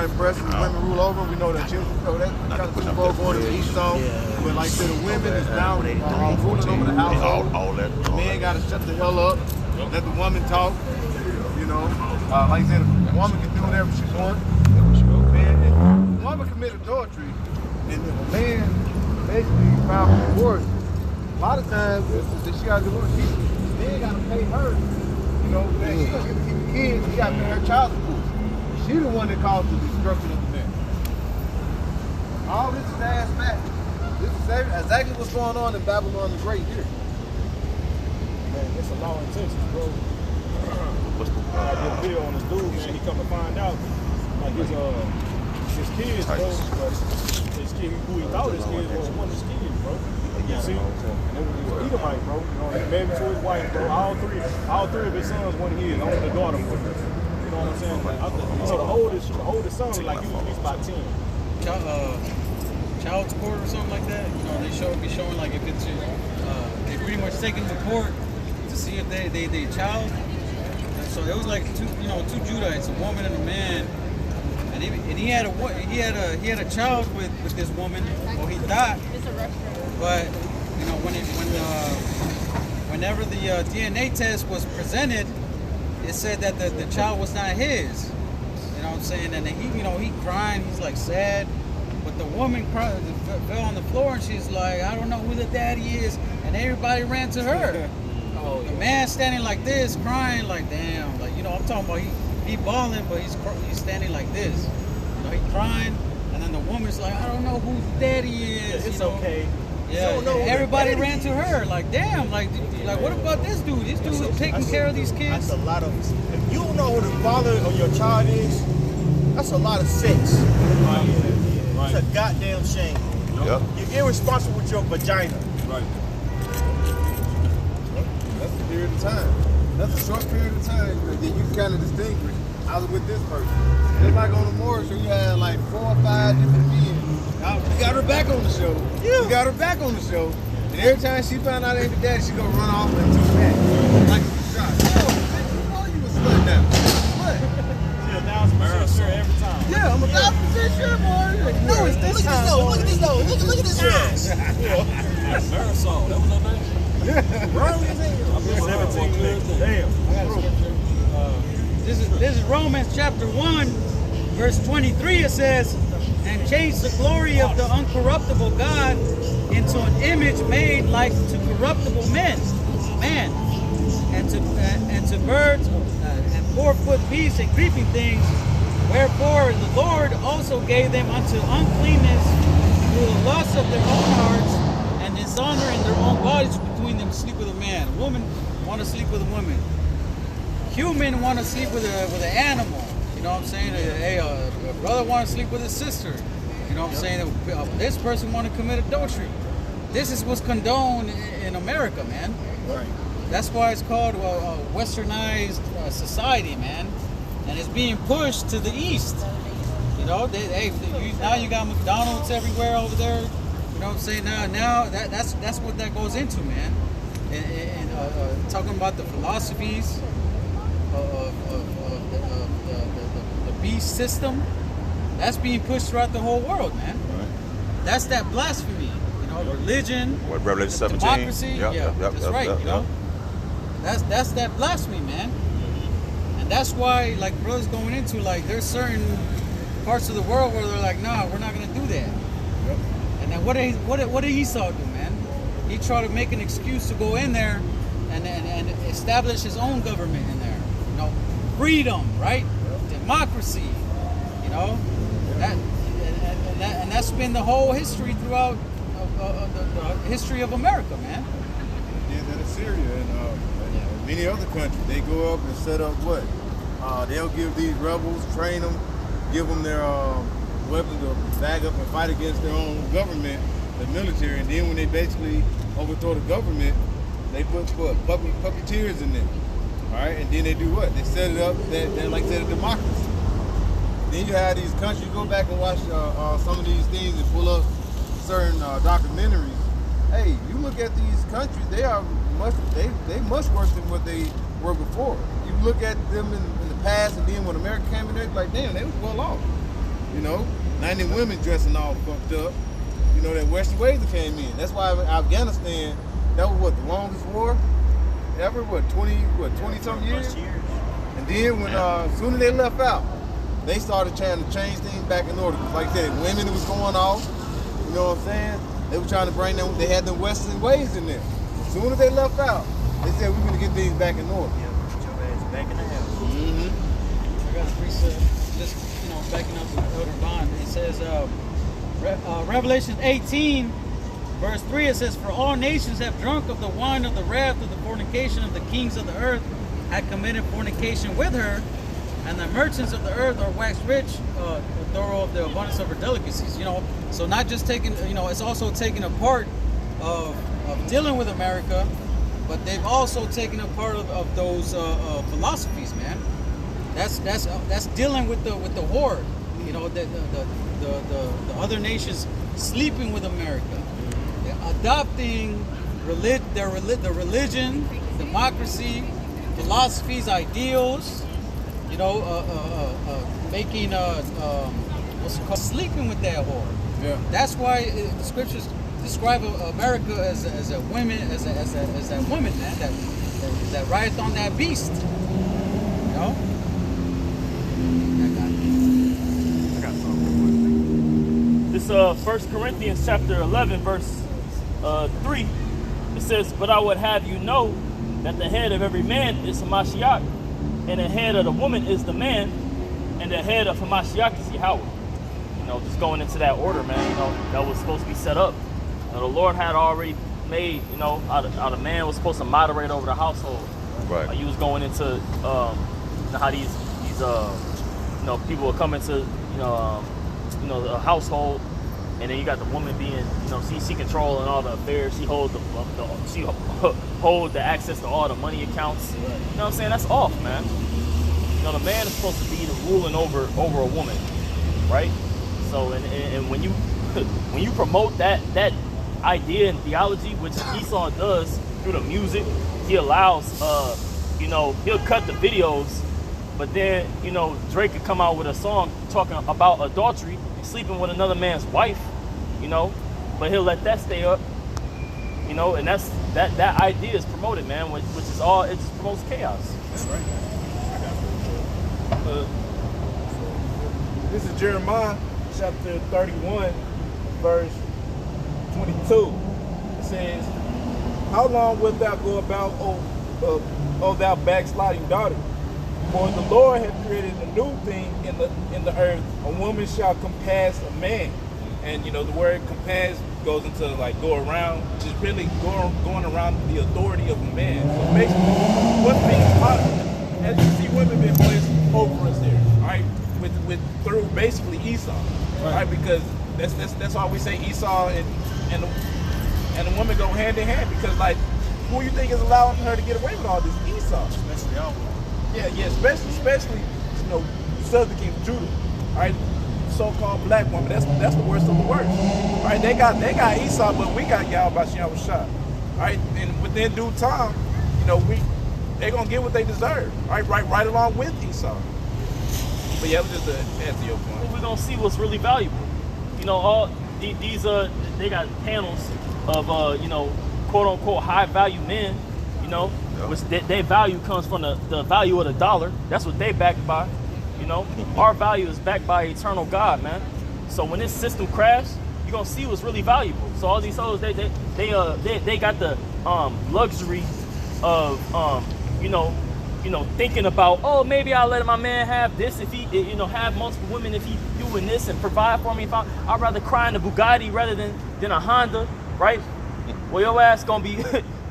iron presses, women rule over. We know that children, that kind of football going to the East Zone. But like I said, the women is now ruling over the household. The man got to shut the hell up, let the woman talk. You know, like I said, a woman can do whatever she wants. Man, the woman commit adultery, and the man basically filed for divorce. A lot of times, she got to divorce. The man got to pay her. You know, man, she got to keep the kids. She got to pay her child support. She the one that caused the destruction of the man. All this is ass back. This is exactly what's going on in Babylon the Great here. Man, it's a law in Texas, bro. I did a video on this dude, man. He come to find out, like his kids, bro. But his kid, who he thought his kids was one of his kids, bro. You see? And it was Edomite, bro. You know, he married to his wife, bro. All three of his sons, one of his, only the daughter was. You know what I'm saying? Like, so the oldest son was like he was at least about 10. Child support or something like that. You know, they be showing like if it's they pretty much taking the court to see if they child. And so it was like two Judites, a woman and a man, and he had a child with this woman. Well, he thought, but you know whenever the DNA test was presented, it said that the child was not his. You know what I'm saying? And he crying, he's like sad. But the woman fell on the floor and she's like, I don't know who the daddy is. And everybody ran to her. The man standing like this, crying like, damn. Like, you know, I'm talking about he balling, but he's standing like this. You know, he crying. And then the woman's like, I don't know who the daddy is. It's okay. Yeah, everybody ran to her. Like, damn, like what about this dude? This dude is taking care of these kids. That's a lot of, if you don't know who the father of your child is, that's a lot of sex. Right. It's a goddamn shame. Yep. You're irresponsible with your vagina. Right. That's a period of time. That's a short period of time that you can kind of distinguish. I was with this person. It's like on the morgue show, you had like 4 or 5 different men. We got her back on the show. Yeah. We got her back on the show. And every time she found out ain't the daddy, she gonna run off and do that. Like a shot. Oh, you was slut now. What? Yeah, 1,000% sure every time. Yeah, I'm 1,000% sure, boy. No, it's this time. Look at this nose. Look at this ass. Marisol, that was her name? Burly as hell. I've been 17 years. Damn. This is Romans chapter 1, verse 23. It says, and change the glory of the uncorruptible God into an image made like to corruptible man, and to birds and 4-foot beasts and creeping things. Wherefore the Lord also gave them unto uncleanness through the lust of their own hearts, and dishonor in their own bodies between them sleep with a man. A woman want to sleep with a woman. Human want to sleep with an animal. You know what I'm saying? A brother want to sleep with his sister. You know what I'm saying? This person want to commit adultery. This is what's condoned in America, man. Right. That's why it's called a westernized society, man. And it's being pushed to the east. You know, now you got McDonald's everywhere over there. You know what I'm saying? Now that's what that goes into, man. And talking about the philosophies of the beast system, that's being pushed throughout the whole world, man. Right. That's that blasphemy, you know, religion, What, Revelation 17? democracy, Yep, that's right, you know. That's that blasphemy, man. And that's why, like, brothers going into, like, there's certain parts of the world where they're like, nah, we're not gonna do that. Yep. And then what did Esau do, man? He tried to make an excuse to go in there and establish his own government in there. You know, freedom, right? Democracy. You know, and that's been the whole history throughout the history of America, man. Yeah, that is Syria and many other countries. They go up and set up what? They'll give these rebels, train them, give them their weapons to back up and fight against their own government, the military, and then when they basically overthrow the government, they put puppeteers in there. All right, and then they do what? They set it up that like said a democracy. Then you have these countries, go back and watch some of these things and pull up certain documentaries. Hey, you look at these countries, they much worse than what they were before. You look at them in the past, and then when America came in there, like, damn, they was well off. You know, 90 women dressing all fucked up. You know, that Western waves that came in. That's why Afghanistan, that was what, the longest war ever? 20-something years? And then when as soon as they left out, they started trying to change things back in order. Like I said, women was going off. You know what I'm saying? They were trying to bring them, they had the Western ways in there. As soon as they left out, they said we're gonna get things back in order. Yeah, put your ass back in the house. I got a precept, just, you know, backing up with Elder Bond. It says, Revelation 18, verse 3, it says, for all nations have drunk of the wine of the wrath of the fornication of the kings of the earth, had committed fornication with her, and the merchants of the earth are waxed rich, thorough of the abundance of her delicacies. You know, so not just taking, you know, it's also taking a part of dealing with America, but they've also taken a part of those philosophies, man. That's dealing with the whore. You know, the other nations sleeping with America, adopting the religion, democracy, philosophies, ideals. You know, making what's it called, sleeping with that whore. Yeah. That's why the scriptures describe America as a woman, as that woman, man, that rideth on that beast. You know. I got something. This 1 Corinthians chapter 11, verse 3. It says, "But I would have you know that the head of every man is Hamashiach, and the head of the woman is the man, and the head of Hamashiach is Yahweh." You know, just going into that order, man. You know, that was supposed to be set up. You know, the Lord had already made, you know, how the man was supposed to moderate over the household. Right. He was going into, you know, how these you know, people will come into, you know, the household, and then you got the woman being, you know, she controlling all the affairs. She hold the access to all the money accounts. You know what I'm saying? That's off, man. You know, the man is supposed to be the ruling over a woman, right? So, and when you promote that idea and theology, which Esau does through the music, he allows, you know, he'll cut the videos, but then, you know, Drake could come out with a song talking about adultery, sleeping with another man's wife, you know, but he'll let that stay up, you know, and that idea is promoted, man, which is all, it just promotes chaos. That's right. This is Jeremiah chapter 31, verse 22. It says, "How long wilt thou go about, O thou backsliding daughter? For the Lord hath created a new thing in the earth. A woman shall compass a man." And you know, the word compass goes into like go around, just really going around the authority of a man. So basically, what's being taught, as you see, women being placed over us there, right? With through basically Esau, right? Because that's why we say Esau and the woman go hand in hand, because like, who you think is allowing her to get away with all this? Esau. Especially all women. Yeah, especially you know, Southern Kingdom, Judah, right? So-called black woman. That's the worst of the worst. Right? They got Esau, but we got Yahweh Bashem Shah. Right? And within due time, you know, they're gonna get what they deserve. Right along with Esau. But yeah, it was just to answer your point. Well, we're gonna see what's really valuable. You know, all these they got panels of you know, quote unquote high value men, you know, which their value comes from the value of the dollar. That's what they backed by. You know, our value is backed by eternal God, man. So when this system crashes, you're gonna see what's really valuable. So all these hoes, they got the luxury of you know, thinking about, oh, maybe I'll let my man have this if he, you know, have multiple women if he doing this and provide for me. I'd rather cry in a Bugatti rather than a Honda, right? Well, your ass gonna be,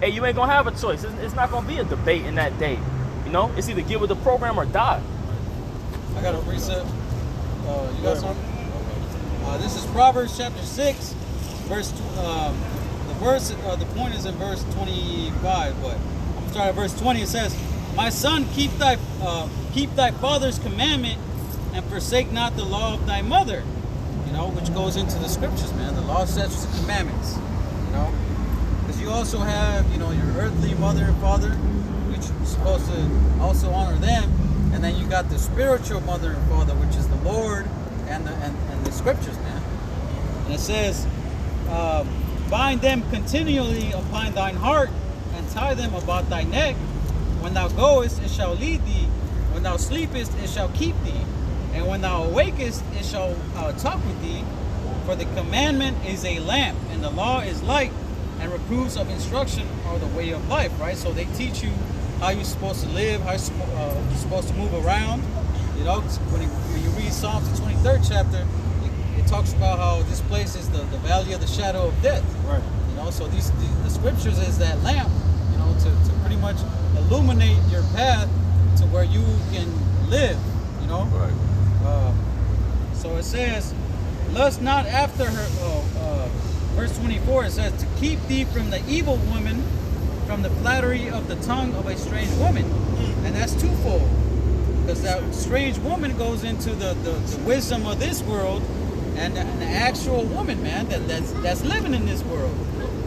hey, you ain't gonna have a choice. It's not gonna be a debate in that day. You know, it's either get with the program or die. I got a precept. You got something? This is Proverbs chapter 6, verse. The point is in verse 25, but I'm sorry, verse 20. It says, "My son, keep thy father's commandment, and forsake not the law of thy mother." You know, which goes into the scriptures, man. The law, statutes, and commandments. You know, because you also have, you know, your earthly mother and father, which you're supposed to also honor them. And then you got the spiritual mother and father, which is the Lord and the scriptures, man. And it says, bind them continually upon thine heart, and tie them about thy neck. When thou goest, it shall lead thee. When thou sleepest, it shall keep thee. And when thou awakest, it shall talk with thee. For the commandment is a lamp, and the law is light, and reproofs of instruction are the way of life, right? So they teach you how you're supposed to live, how you're supposed to move around. You know, when you read Psalms, the 23rd chapter, it talks about how this place is the valley of the shadow of death. Right. You know, so the scriptures is that lamp, you know, to pretty much illuminate your path to where you can live, you know? Right. So it says, lust not after her, verse 24, it says, to keep thee from the evil woman, from the flattery of the tongue of a strange woman. And that's twofold. Because that strange woman goes into the wisdom of this world and the actual woman, man, that's living in this world.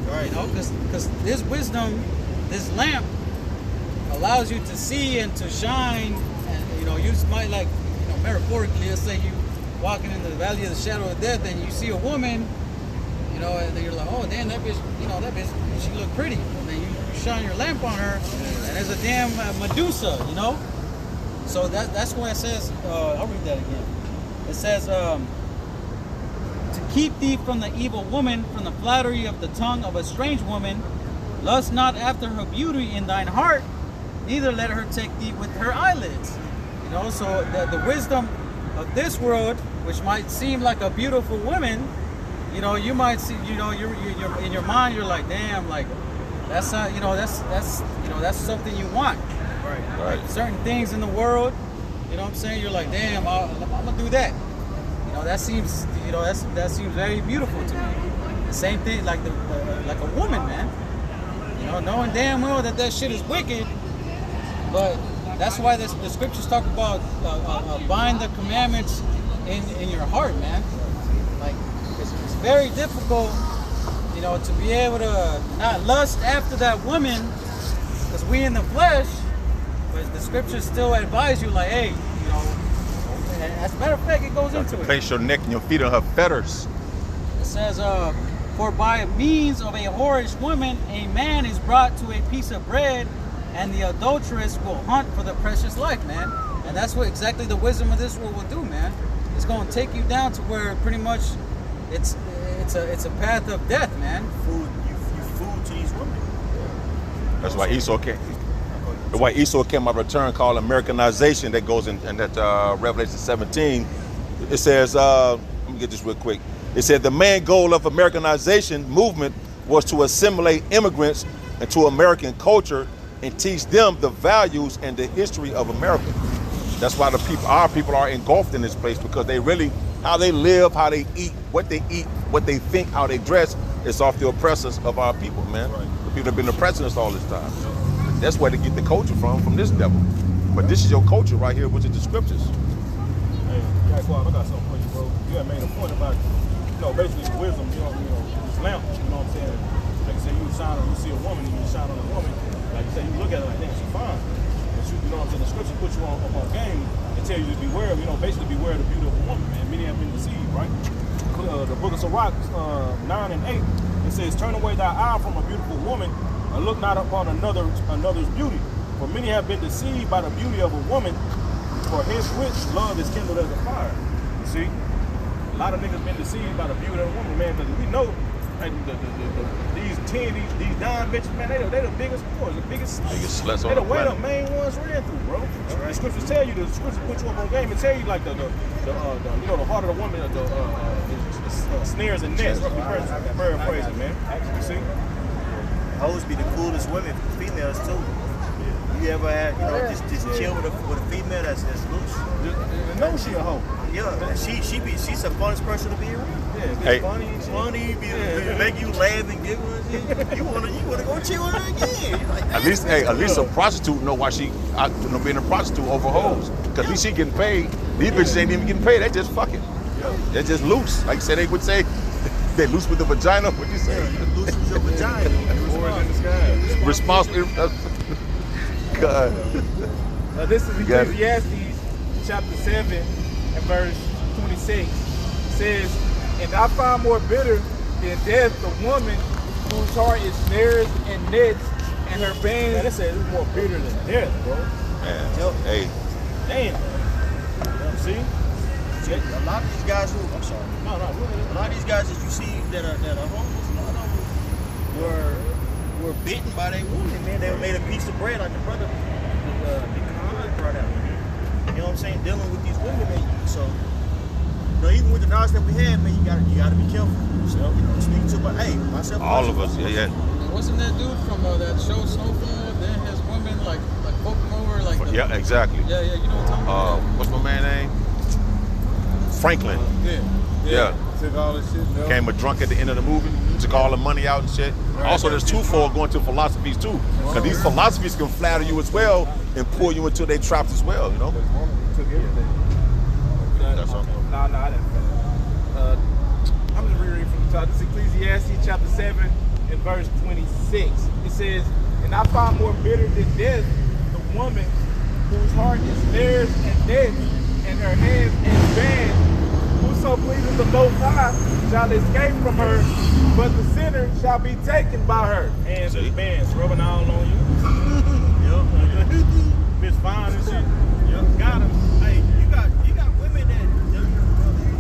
Right. You know, because this wisdom, this lamp, allows you to see and to shine. And, you know, you might, like, you know, metaphorically, let's say you walking in the valley of the shadow of death and you see a woman, you know, and then you're like, oh, damn, that bitch, you know, that bitch, she look pretty. And then you shine your lamp on her, and there's a damn Medusa, you know? So that's why it says, I'll read that again. It says, to keep thee from the evil woman, from the flattery of the tongue of a strange woman, lust not after her beauty in thine heart, neither let her take thee with her eyelids. You know, so the wisdom of this world, which might seem like a beautiful woman, you know, you might see, you know, you're in your mind, you're like, damn, like that's not, you know, that's you know, that's something you want. Right. Like certain things in the world, you know what I'm saying? You're like, damn, I'm gonna do that. You know, that seems, you know, that seems very beautiful to me. The same thing, like like a woman, man. You know, knowing damn well that shit is wicked, but that's why the scriptures talk about bind the commandments in your heart, man. Like, it's very difficult, you know, to be able to not lust after that woman, because we in the flesh, but the scriptures still advise you, like, hey, you know, and as a matter of fact, it goes into it. Place your neck and your feet on her fetters. It says, for by means of a whorish woman, a man is brought to a piece of bread, and the adulteress will hunt for the precious life, man. And that's what exactly the wisdom of this world will do, man. It's going to take you down to where pretty much it's a path of death, man. You food to these women. That's why Esau came. That's why Esau came out of a term called Americanization that goes in that Revelation 17. It says, let me get this real quick. It said the main goal of Americanization movement was to assimilate immigrants into American culture and teach them the values and the history of America. That's why our people are engulfed in this place, because they really, how they live, how they eat, what they think, how they dress, is off the oppressors of our people, man. Right. The people have been oppressing us all this time. That's where they get the culture from this devil. But this is your culture right here, which is the scriptures. Hey, Jaquan, I got something for you, bro. You had made a point about, you know, basically wisdom, you know, this lamp, you know what I'm saying? Like you say, you see a woman, and you shine on a woman. Like you say, you look at her like, damn, she's fine. But you know what I'm saying? The scripture puts you on game and tell you to beware, you know, basically beware of the beauty of a woman, man. Many have been deceived, right? The book of Sirach, 9 and 8, it says, turn away thy eye from a beautiful woman and look not upon another's beauty. For many have been deceived by the beauty of a woman, for his which love is kindled as a fire. You see? A lot of niggas been deceived by the beauty of a woman, man, because we know like these dime bitches, man, they the biggest whores, the biggest sluts on they the way planet. the main ones ran through, bro. Right. The scriptures tell you, the scriptures put you up on game and tell you like the you know, the heart of the woman, the snares and nets, roughly paraphrasing, man. You see? Hoes be the coolest women, females too. You ever had, you know, just chill with a female that's loose? You know she a hoe. Yeah, she's the funnest person to be around. Yeah, Hey. funny, make you laugh and giggle and shit. You wanna go chill with her again. Like, At least a prostitute know why she being a prostitute over hoes. Because at least she getting paid. These bitches ain't even getting paid. They just fucking. They're just loose. Like they would say, they loose with the vagina. What'd you say? loose with your vagina. Whores in the sky. Responsible. God. This is Ecclesiastes chapter 7 and verse 26 says, "And I find more bitter than death the woman whose heart is snares and nets, and her bands." Man, they said it's more bitter than death, bro. Man, hey. Damn. See? A lot of these guys who, I'm sorry. No, a lot of these guys that you see that are homeless, a lot of them were bitten by their woman, man. They made a piece of bread like the brother, the Khan brought out. You know what I'm saying? Dealing with these women, man. So, you know, even with the knowledge that we have, man, you gotta be careful. So, you know, speak to myself. All of us, yeah. Wasn't that dude from that show Snowfall? Then his woman like poke him over like. Yeah, exactly. Yeah, you know what I'm talking about. What's my man's name? Franklin. Yeah. Took all this shit. No. Became a drunk at the end of the movie. Took all the money out and shit. Also, there's twofold going to philosophies too, because these philosophies can flatter you as well and pull you into their traps as well. You know. Took everything. That's all. No, I didn't. I'm just rereading from the top. This is Ecclesiastes chapter 7 and verse 26. It says, "And I find more bitter than death the woman whose heart is snares and nets, and her hands and bands. Whoso pleases the Most High shall escape from her, but the sinner shall be taken by her." Hands and bands rubbing all on you. Yep. Bitch fine and shit. Yep. Got him. Hey, you got women that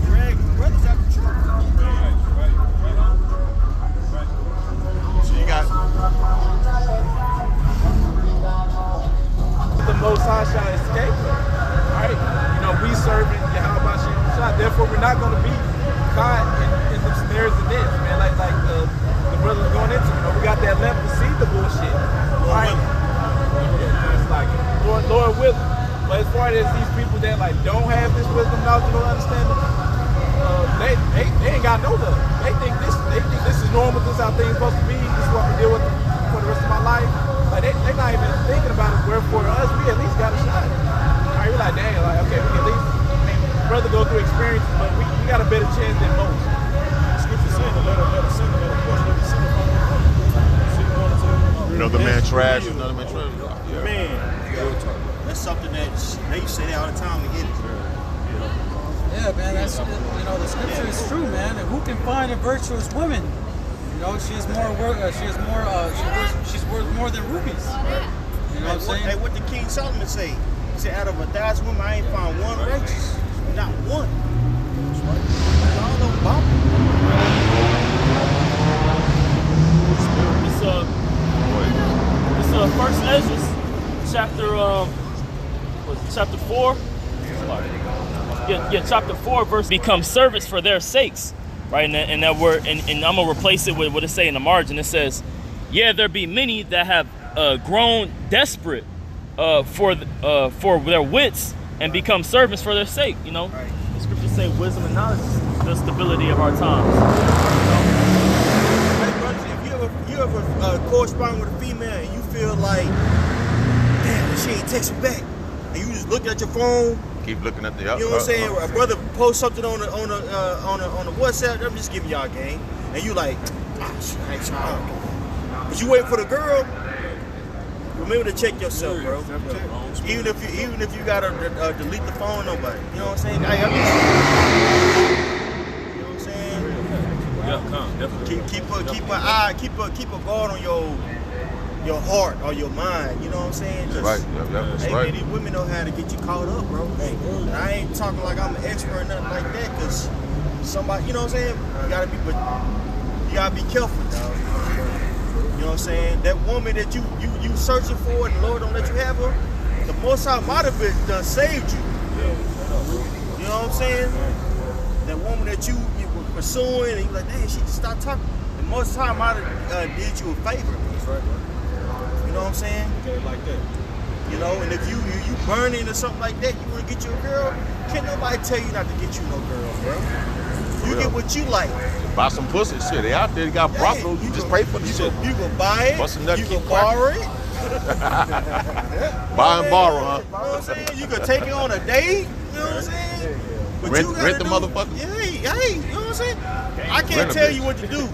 drag brothers out the truck. Right. So you got. The Most High shall escape her. Right? You know, we serving Yahweh Shah. Therefore, we're not going to be caught in the snares of this, man. Like the brothers going into. You know, we got that lamp to see the bullshit. Right? It's like Lord willing. But as far as these people that like don't have this wisdom, knowledge, and understanding, they ain't got no love. They think this is normal. This is how things supposed to be. This is what we deal with for the rest of my life. Like they not even thinking about it. Wherefore us, we at least got a shot. All right, we're like, dang, like okay, we can at least brother go through experiences, but we got a better chance than most. Scripture said to let a sinner, let a portion of the sinner from the Another man trash, another man trash. Yeah. Man, That's something that they say all the time to get it. Yeah, man, that's the scripture is true, man. And who can find a virtuous woman? You know, she's worth more than rubies. You know what I'm saying? Hey, what did King Solomon say? He said, out of 1,000 women, I ain't found one righteous. Not one. That's right. All of them It's First Ezra, chapter 4. Yeah, chapter 4, verse become servants for their sakes, right? And that word, and I'm gonna replace it with what it say in the margin. It says, "Yeah, there be many that have grown desperate for their wits and become servants for their sake." You know, Right. the scriptures say wisdom and knowledge is the stability of our times. Hey, brothers, if you ever correspond with a female and you feel like, damn, she ain't text me back, and you just look at your phone. Keep looking at the. You know what I'm saying? A brother post something on the WhatsApp. I'm just giving y'all a game, and you like, shit, I ain't trying. But you wait for the girl. Remember to check yourself, bro. Even if you gotta delete the phone, nobody. You know what I'm saying? You know what I'm saying? Keep an eye, keep a guard on your heart or your mind. You know what I'm saying? Right. Yeah, that's Hey, right. man, these women know how to get you caught up, bro. Hey, and I ain't talking like I'm an expert or nothing like that, cause somebody, you know what I'm saying? You gotta be careful, dog. You know what I'm saying? That woman that you searching for and the Lord don't let you have her, the Most High might have done saved you. You know what I'm saying? That woman that you were pursuing and you like, dang, she just stopped talking. The Most High might have did you a favor. That's right, bro. You know what I'm saying? okay, like that. You know, and if you burning or something like that, you want to get you a girl, can't nobody tell you not to get you no girl, bro. You get what you like. Buy some pussy. Shit, they out there. They got brothels. You just pay for the shit. You can buy it. Bust a nut, You keep can borrow it. Buy and borrow, huh? You know what I'm saying? You can take it on a date. You know what I'm saying? But Rent- you gotta rent the do- motherfucker? Yeah, hey, you know what I'm saying? I can't Rent a tell bitch. you what to do,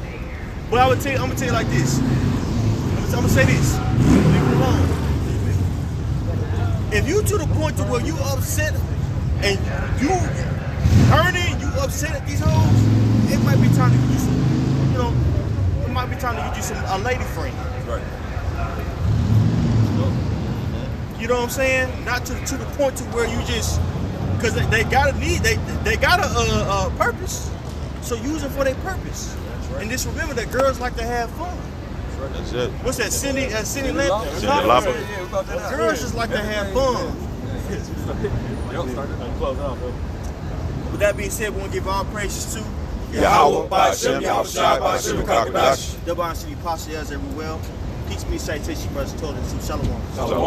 but I'm gonna tell you like this. I'm gonna say this. Leave it alone. If you to the point to where you upset and you turning upset at these hoes, it might be time to get you some, you know, it might be time to get you some a lady friend. Right. You know what I'm saying? Not to the point to where you just, because they got a purpose, so use it for their purpose. Right. And just remember that girls like to have fun. That's it. What's that? Cindy Lauper. Cindy Lauper. Girls just like to have fun. With that being said, we want to give all praises to Yahweh, Ba'ashem, Yahushua, Ba'ashem, Kakadash. Double City Posse as everywhere. Peace be citation, brothers, told us. Shalom. Shalom.